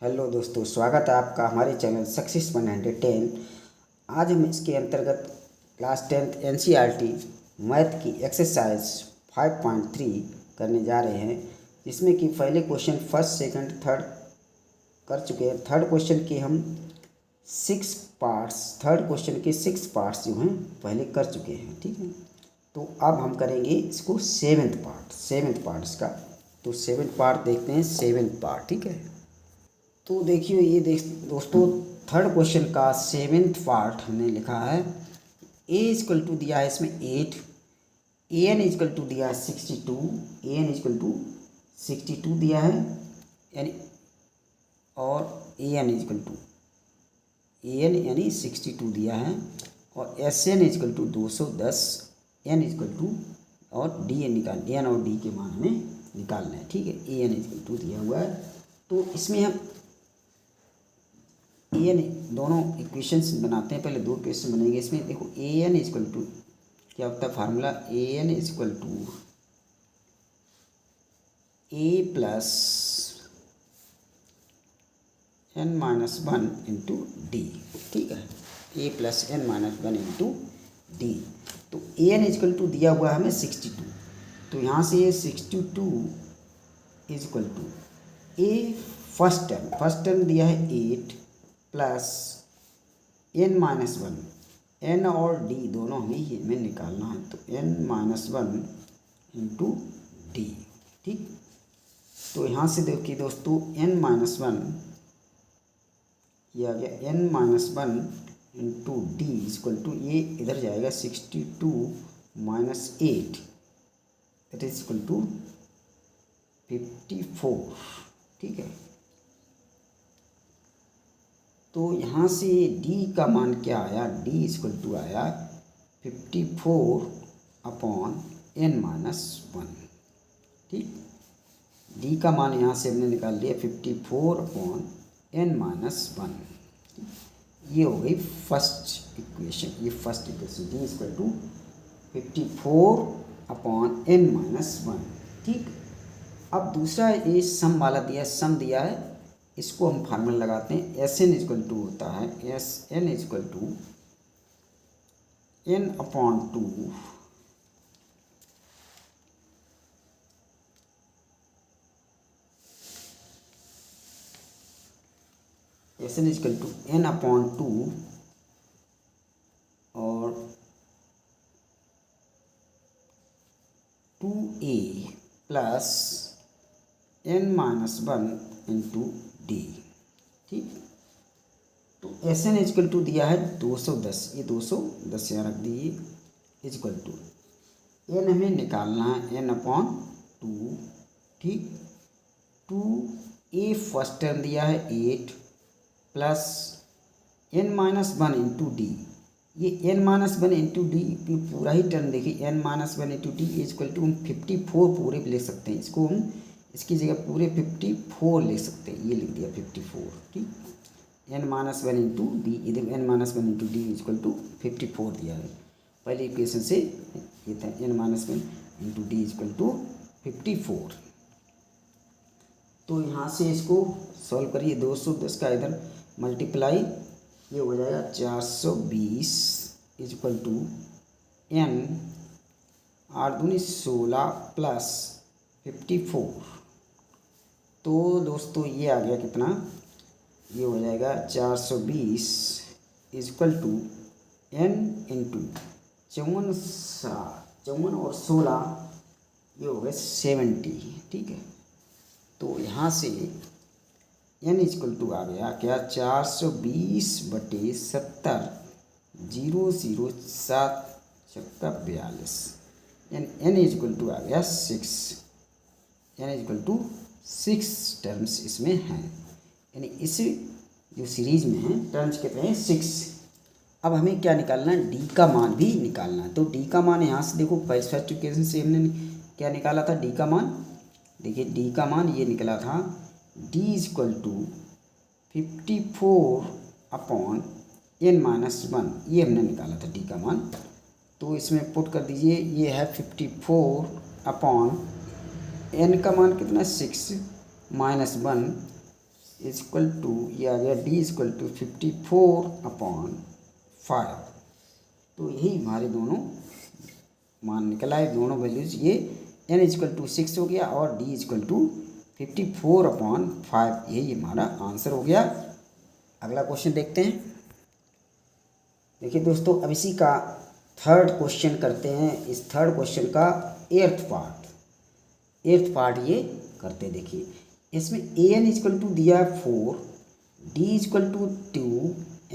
Hello दोस्तों, स्वागत है आपका हमारे चैनल सक्सेस 110। आज हम इसके अंतर्गत क्लास 10th एनसीईआरटी मैथ की एक्सरसाइज 5.3 करने जा रहे हैं, जिसमें कि पहले क्वेश्चन फर्स्ट सेकंड थर्ड कर चुके हैं। थर्ड क्वेश्चन के हम 6 पार्ट्स थर्ड क्वेश्चन के 6 पार्ट्स जो हैं पहले कर चुके हैं। ठीक है, तो अब हम करेंगे इसको सेवेंथ पार्ट इसका। तो सेवेंथ पार्ट देखते हैं, सेवेंथ पार्ट। ठीक है, तो देखिए ये दोस्तों, थर्ड क्वेश्चन का सेवेंथ पार्ट हमने लिखा है। ए इजकल टू दिया है इसमें 8, ए एन इजकल टू दिया है 62, ए एन इजकल टू 62 दिया है यानी, और A N equal to A N यानी 62 दिया है, और S N equal to 210, N equal to और डी एन एन और डी के मान हमें निकालना है। ठीक है, ए एन इजकल टू दिया हुआ है। तो इसमें हम ए एन दोनों इक्वेशंस बनाते हैं। पहले 2 इक्वेशन बनेंगे इसमें। देखो ए एन इजक्वल टू क्या होता है formula, A N equal to A plus N minus 1 into D. ठीक है, A plus N minus 1 into D. तो ए एन इजक्वल टू दिया हुआ है हमें 62, तो यहाँ से ये 62 equal to a first term दिया है 8 प्लस एन माइनस 1, एन और डी दोनों हमें निकालना है। तो एन माइनस 1 इंटू डी। ठीक, तो यहाँ से देखिए दोस्तों, एन माइनस 1 ये आ गया, n minus 1 into d equal to, ये इधर जाएगा 62 minus 8 that is equal to 54। ठीक है, तो यहाँ से d का मान क्या आया, d इक्वल टू आया 54 अपॉन n माइनस 1। ठीक, d का मान यहाँ से हमने निकाल लिया 54 अपॉन n माइनस 1। ये हो गई फर्स्ट इक्वेशन। ये first equation d equal to 54 upon n minus 1। ठीक, अब दूसरा ये सम वाला दिया है, इसको हम फार्मूला लगाते हैं। एस एन इजक्वल टू होता है, s n equal to n upon 2 s n equal to n upon 2 और 2a plus N minus 1 into D. ठीक, तो एस एन इजक्वल टू दिया है 210, ये 210 यहाँ रख दिए, इजक्वल टू एन हमें निकालना है एन अपॉन 2। ठीक, 2a फर्स्ट टर्म दिया है 8 plus N minus 1 into d. ये एन माइनस 1 इंटू डी पूरा ही टर्म देखिए, n minus 1 into d equal to हम 54 पूरे ले सकते हैं। इसको हम इसकी जगह पूरे 54 ले सकते हैं, ये लिख दिया 54। ठीक, एन माइनस 1 इंटू डी, इधर n minus 1 into d equal to 54 दिया है। पहले इक्वेशन से ये था n minus 1 into d equal to 54। तो यहाँ से इसको सॉल्व करिए, 210 का इधर मल्टीप्लाई, ये हो जाएगा 420 इजक्वल टू एन 8 दूनी 16 प्लस 54। तो दोस्तों ये आ गया कितना, ये हो जाएगा 420 इजक्वल टू एन इंटू 54 और 16, ये हो गए 70। ठीक है, तो यहाँ से एन इजक्वल टू आ गया क्या, 420 बटे 70 007 42, यानी एन इजक्वल टू आ गया 6। एन इजक्वल टू 6 टर्म्स इसमें हैं, यानी इस जो सीरीज में है टर्म्स कितने हैं 6। अब हमें क्या निकालना है, डी का मान भी निकालना है। तो डी का मान यहाँ से देखो, फर्स्ट इक्वेशन से हमने क्या निकाला था, डी का मान। देखिए डी का मान ये निकला था, d equal to 54 upon n minus 1, ये हमने निकाला था डी का मान। तो इसमें पुट कर दीजिए, ये है 54 अपॉन एन का मान कितना 6 माइनस 1 इक्वल टू, ये आ गया डी इक्वल टू 54/5। तो यही हमारे दोनों मान निकला है, दोनों वैल्यूज। ये n इक्वल टू 6 हो गया और d इक्वल टू 54/5, यही हमारा आंसर हो गया। अगला क्वेश्चन देखते हैं। देखिए दोस्तों, अब इसी का थर्ड क्वेश्चन करते हैं। इस थर्ड क्वेश्चन का एर्थ पार्ट ये करते। देखिए इसमें an इक्वल टू दिया है 4, d equal to 2,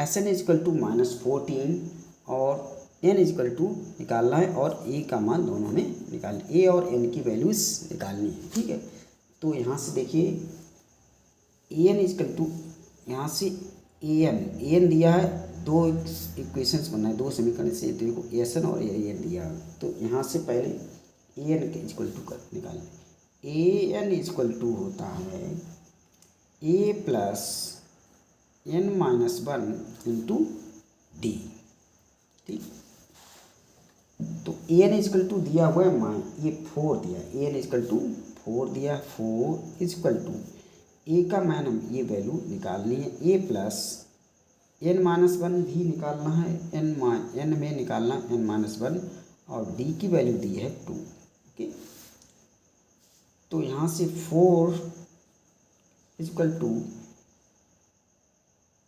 sn equal to -14 और n इक्वल टू निकालना है और a का मान दोनों में निकालना है। a और n की वैल्यूज़ निकालनी है, ठीक है। तो यहाँ से देखिए an इक्वल टू, यहाँ से an दिया है, दो इक्वेशंस बनना है, दो समीकरण से। देखो एसन और an दिया है, तो यहाँ से पहले an के इक्वल टू कर निकालना है। an इक्वल टू होता है a plus n-1 into D, ठीक। तो an इक्वल टू दिया हुआ है ये 4 दिया, an इक्वल टू 4 दिया, 4 इक्वल टू a का मान हम ये वैल्यू निकालनी है, a प्लस n-1 भी निकालना है, n में निकालना n-1 और d की वैल्यू दी है 2, ओके। तो यहाँ से 4 इक्वल टू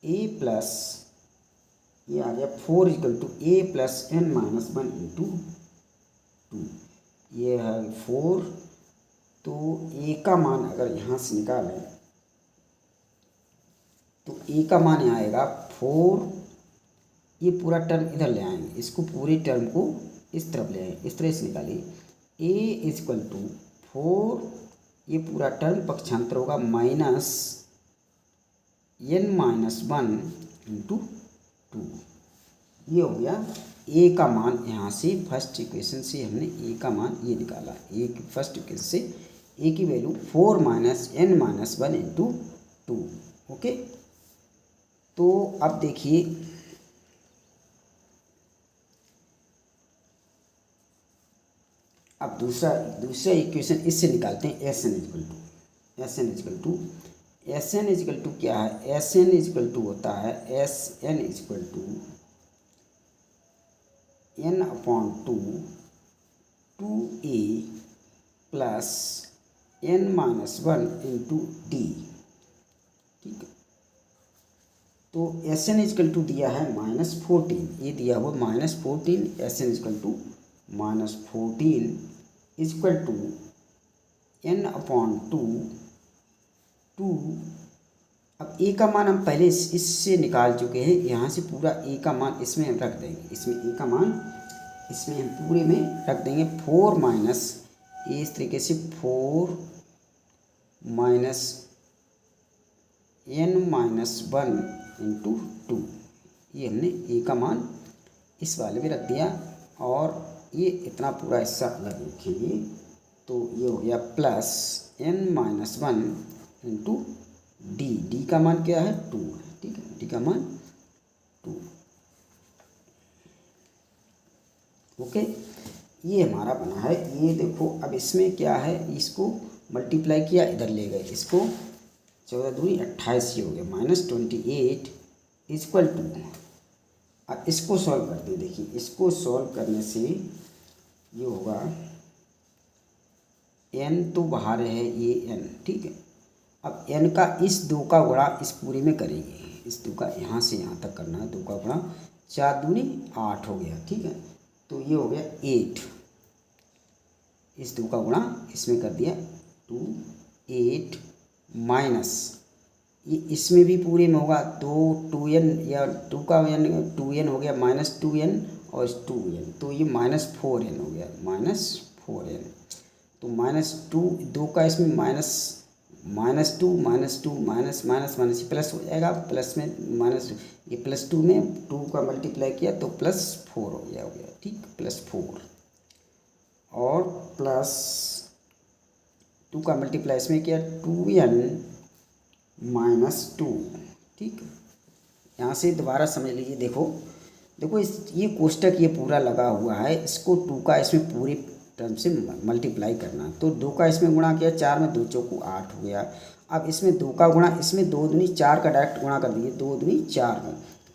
a प्लस, ये आ गया 4 equal to a plus n-1 into 2, ये है 4। तो a का मान अगर यहाँ से निकालें तो a का मान यहाँ आएगा 4, ये पूरा टर्म इधर ले आएंगे, इसको पूरे टर्म को इस तरफ ले आएंगे, इस तरह से निकालिए। a इक्वल टू 4, ये पूरा टर्म पक्षांतर होगा माइनस n-1 इंटू 2, ये हो गया a का मान। यहाँ से फर्स्ट इक्वेशन से हमने a का मान ये निकाला, a की फर्स्ट इक्वेशन से a की value 4 minus n-1 into 2, okay. तो अब देखिए अब दूसरा इक्वेशन इससे निकालते हैं। एस एन इक्वल टू क्या है, एस एन इक्वल टू होता है s n equal to n/2 2a plus n-1 into D, ठीक है। तो एस एन इक्वल टू दिया है -14, ये दिया हुआ -14, s n equal to -14 equal to n/2 2। अब a का मान हम पहले इससे निकाल चुके हैं, यहाँ से पूरा a का मान इसमें हम रख देंगे, इसमें a का मान इसमें हम पूरे में रख देंगे। 4 माइनस, इस तरीके से 4 माइनस n-1 इंटू 2, ये हमने a का मान इस वाले में रख दिया और ये इतना पूरा हिस्सा अलग लिखेंगे। तो ये हो गया प्लस n-1 इंटू डी का मान क्या है 2 है, ठीक है, डी का मान 2, ओके। ये हमारा बना है। ये देखो अब इसमें क्या है, इसको मल्टीप्लाई किया, इधर ले गए, इसको 14 दूनी 28 ही हो गया, -28 इक्वल टू। अब इसको सॉल्व करते हैं। देखिए इसको सॉल्व करने से ये होगा n तो बाहर है, ये n, ठीक है। अब n का इस 2 का गुणा इस पूरी में करेंगे, इस 2 का यहाँ से यहाँ तक करना है, 2 का गुणा 4 दूनी 8 हो गया, ठीक है। तो ये हो गया 8, इस 2 का गुणा इसमें कर दिया 2 8 माइनस, ये इसमें भी पूरे में होगा 2n या 2 का n 2n हो गया -2n और 2n, तो ये -4n हो गया, -4n। तो -2 2 का इसमें -2 माइनस माइनस प्लस हो जाएगा, प्लस में माइनस, ये +2 में 2 का मल्टीप्लाई किया तो +4 हो गया, ठीक, +4 और +2 का मल्टीप्लाई इसमें किया 2n -2, ठीक। यहाँ से दोबारा समझ लीजिए, देखो ये कोष्टक ये पूरा लगा हुआ है, इसको 2 का इसमें पूरे टर्म से मल्टीप्लाई करना, तो 2 का इसमें गुणा किया, 4 में 2 चौको 8 हो गया अब इसमें 2 का गुणा, इसमें 2 दूनी 4 का डायरेक्ट गुणा कर दिए, 2 दूनी 4 का,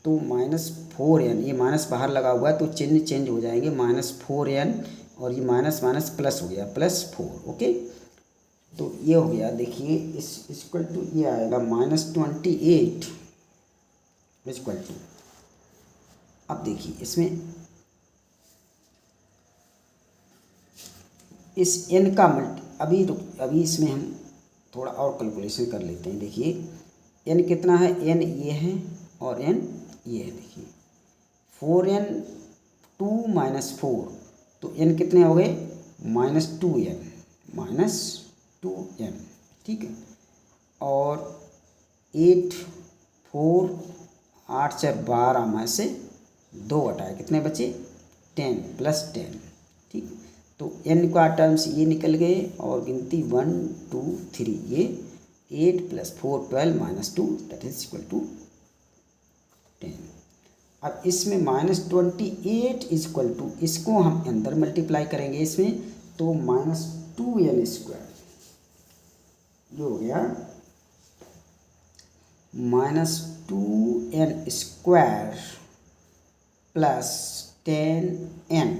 तो -4n, ये माइनस बाहर लगा हुआ है तो चिन्ह चेंज हो जाएंगे, -4n और ये माइनस माइनस प्लस हो गया, +4। ओके, तो ये हो गया। देखिए इस इक्वल टू ये आएगा -28 इक्वल टू, अब देखिए इसमें इस n का अभी इसमें हम थोड़ा और कैलकुलेशन कर लेते हैं। देखिए n कितना है, n ये है और n ये है। देखिए 4n 2 - 4, तो n कितने हो गए, -2n, ठीक है। और 8 4 8 4 12 में से 2 घटाए, कितने बचे, 10 +10, ठीक। तो n का टर्म्स ये निकल गए और गिनती 1 2 3, ये 8 + 4 12 -2 दैट इज इक्वल टू 10। अब इसमें -28 इक्वल टू, इसको हम अंदर मल्टीप्लाई करेंगे इसमें, तो -2n स्क्वायर, जो हो गया -2n स्क्वायर +10n,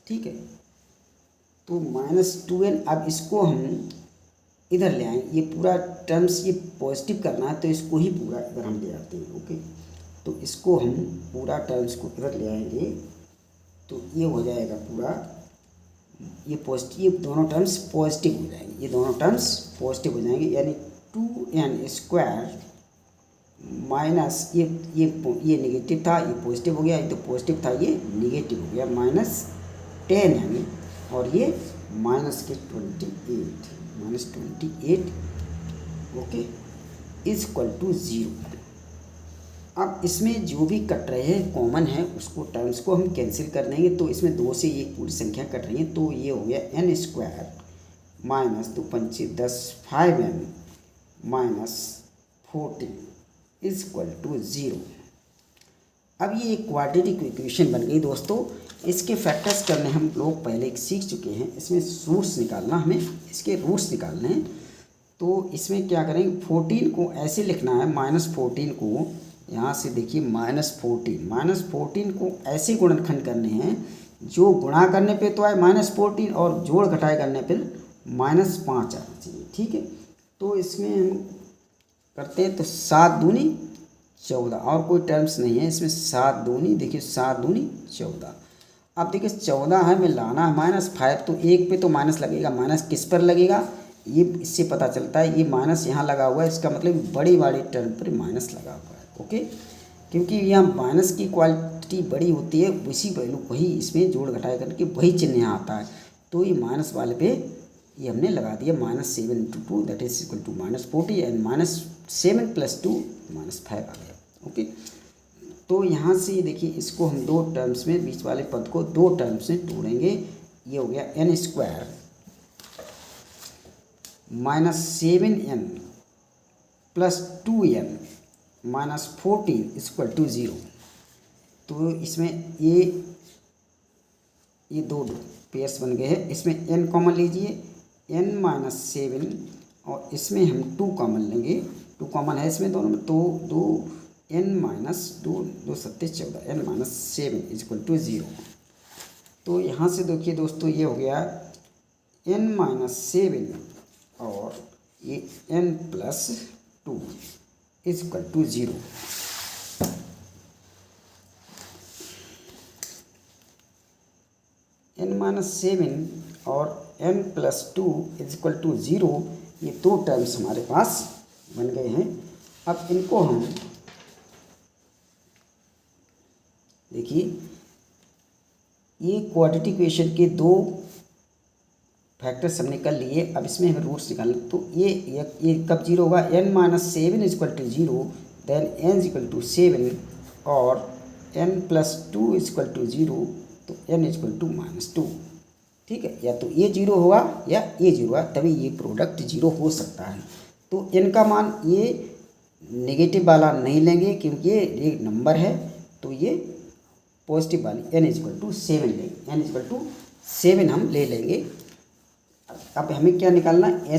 ठीक है। तो -2n, अब इसको हम इधर ले आए, ये पूरा टर्म्स ये पॉजिटिव करना है तो इसको ही पूरा इधर हम ले आते हैं। ओके, तो इसको हम पूरा टर्म्स को इधर ले आएंगे तो ये हो जाएगा पूरा, ये पॉजिटिव, ये दोनों टर्म्स पॉजिटिव हो जाएंगे, ये दोनों टर्म्स पॉजिटिव हो जाएंगे, यानी 2n स्क्वायर माइनस ये नेगेटिव था, ये पॉजिटिव हो गया, ये तो पॉजिटिव था, ये नेगेटिव हो गया, -10n और ये -28 ओके इक्वल टू 0। अब इसमें जो भी कट रहे हैं कॉमन है उसको टर्म्स को हम कैंसिल कर देंगे, तो इसमें 2 से ये पूरी संख्या कट रही है, तो ये हो गया n square -2 5 10 5n -14 equal to 0। अब ये एक क्वाड्रेटिक इक्वेशन बन गई दोस्तों। इसके फैक्टर्स करने हम लोग पहले सीख चुके हैं, इसमें रूट्स निकालना, हमें इसके रूट्स निकालने हैं। तो इसमें क्या करेंगे, 14 को ऐसे लिखना है, -14 को यहाँ से देखिए -14 को ऐसे गुणनखंड करने हैं जो गुणा करने पे तो आए -14 और जोड़ घटाए करने पर -5 आना चाहिए, ठीक है। तो इसमें हम करते हैं, तो 7 दूनी 14, और कोई टर्म्स नहीं है इसमें, 7 दूनी, देखिए 7 दूनी 14। अब देखिए 14 है, में लाना है -5, तो एक पे तो माइनस लगेगा, माइनस किस पर लगेगा, ये इससे पता चलता है, ये माइनस यहाँ लगा हुआ है, इसका मतलब बड़ी वाली टर्म पर माइनस लगा हुआ है। ओके, क्योंकि यहाँ माइनस की क्वांटिटी बड़ी होती है, उसी वैल्यू वही इसमें जोड़ घटाए करके वही चिन्ह यहाँ आता है, तो ये माइनस वाले पे ये हमने लगा दिया, -7 × 2 that is equal to -40 and -7 + 2 -5 आ गया। ओके, तो यहाँ से देखिए इसको हम 2 टर्म्स में, बीच वाले पद को 2 टर्म्स में तोड़ेंगे, ये हो गया n square -7n + 2n -14 equal to 0। तो इसमें ये 2 पेयर्स बन गए हैं, इसमें n कॉमन लीजिए, n -7 और इसमें हम 2 कॉमन लेंगे, 2 कॉमन है इसमें दोनों में, तो 2n -2 2 7 14 n -7 इक्वल टू 0। तो यहाँ से देखिए दोस्तों ये हो गया n -7 और ये n + 2 इक्वल टू 0। n -7 और n + 2 इक्वल टू 0, ये 2 टर्म्स हमारे पास बन गए हैं। अब इनको हम देखिए, ये क्वाड्रेटिक इक्वेशन के 2 फैक्टर्स हमने कर लिए, अब इसमें हमें रूट्स निकालना, तो ये कब 0 होगा, n -7 equal to 0, then n equal to 7 और n + 2 इक्वल टू 0, तो n इक्वल टू -2, ठीक है। या तो ये 0 होगा या ये 0 होगा, तभी ये प्रोडक्ट 0 हो सकता है। तो n का मान ये नेगेटिव वाला नहीं लेंगे क्योंकि ये नंबर है, तो ये पॉजिटिव वाली n इक्वल टू 7 लेंगे, n इक्वल टू 7 हम ले लेंगे। अब हमें क्या निकालना है,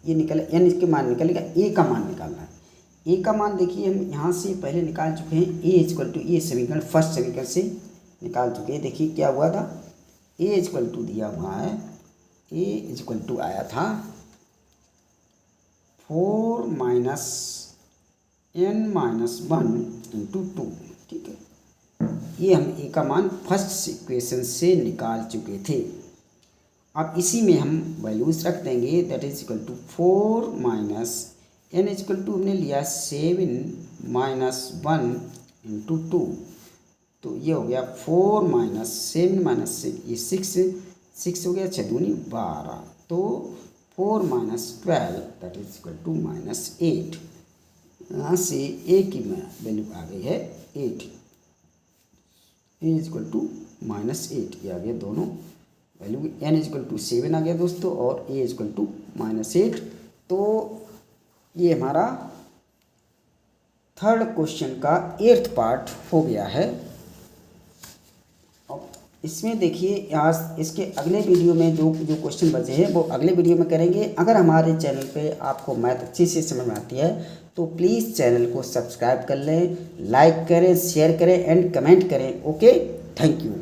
ये निकले, एन इसके मान निकलेगा, ए का मान निकालना है। ए का मान देखिए हम यहाँ से पहले निकाल चुके हैं, ए इक्वल टू, ये समीकरण फर्स्ट समीकरण से निकाल चुके हैं। देखिए क्या हुआ था, ए इक्वल टू दिया हुआ है, ए इक्वल टू आया था 4 माइनस n माइनस 1 इंटू 2, ठीक है। ये हम ए का मान फर्स्ट इक्वेशन से निकाल चुके थे। अब इसी में हम वैल्यूज रख देंगे, that is equal to 4 minus n equal to हमने लिया 7 माइनस 1 इंटू 2, तो ये हो गया 4 माइनस 7 माइनस 6, ये 6 हो गया, 6 दूनी 12, तो 4 minus 12 that is equal to minus 8। यहाँ से ए की वैल्यू आ गई है 8, ए इक्वल टू माइनस 8, ये आ गया दोनों वैल्यू। एन इक्वल टू 7 आ गया दोस्तों, और ए इक्वल टू माइनस 8। तो ये हमारा थर्ड क्वेश्चन का 8th पार्ट हो गया है। अब इसमें देखिए यहाँ इसके अगले वीडियो में जो क्वेश्चन बचे हैं वो अगले वीडियो में करेंगे। अगर हमारे चैनल पे आपको मैथ अच्छे से समझ में आती है तो प्लीज़ चैनल को सब्सक्राइब कर लें, लाइक करें, शेयर करें एंड कमेंट करें। Okay, thank you.